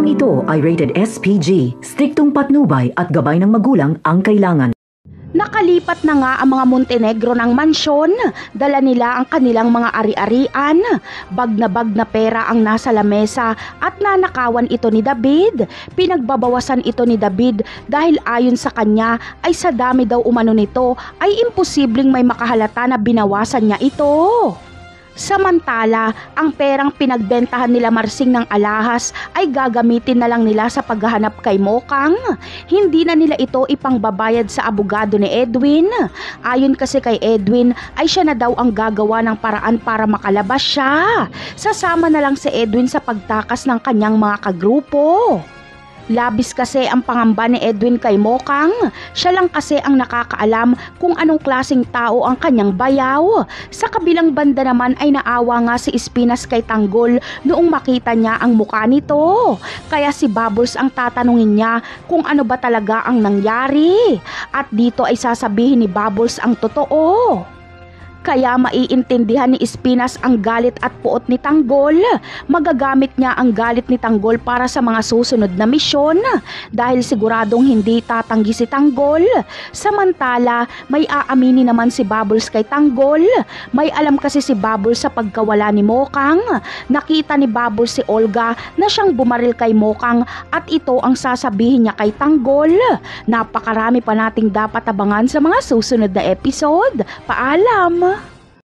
Programang ito ay rated SPG, striktong patnubay at gabay ng magulang ang kailangan. Nakalipat na nga ang mga Montenegro ng mansyon. Dala nila ang kanilang mga ari-arian. Bag na pera ang nasa lamesa at nanakawan ito ni David. Pinagbabawasan ito ni David dahil ayon sa kanya ay sa dami daw umano nito ay imposibleng may makahalata na binawasan niya ito. Samantala, ang perang pinagbentahan nila Marsing ng alahas ay gagamitin na lang nila sa paghahanap kay Mokang. Hindi na nila ito ipangbabayad sa abogado ni Edwin. Ayon kasi kay Edwin ay siya na daw ang gagawa ng paraan para makalabas siya. Sasama na lang si Edwin sa pagtakas ng kanyang mga kagrupo. Labis kasi ang pangamba ni Edwin kay Mokang. Siya lang kasi ang nakakaalam kung anong klaseng tao ang kanyang bayaw. Sa kabilang banda naman ay naawa nga si Espinas kay Tanggol noong makita niya ang mukha nito. Kaya si Bubbles ang tatanungin niya kung ano ba talaga ang nangyari. At dito ay sasabihin ni Bubbles ang totoo. Kaya maiintindihan ni Espinas ang galit at puot ni Tanggol. Magagamit niya ang galit ni Tanggol para sa mga susunod na misyon dahil siguradong hindi tatanggi si Tanggol. Samantala, may aamini naman si Bubbles kay Tanggol. May alam kasi si Bubbles sa pagkawala ni Mokang. Nakita ni Bubbles si Olga na siyang bumaril kay Mokang at ito ang sasabihin niya kay Tanggol. Napakarami pa nating dapat abangan sa mga susunod na episode. Paalam!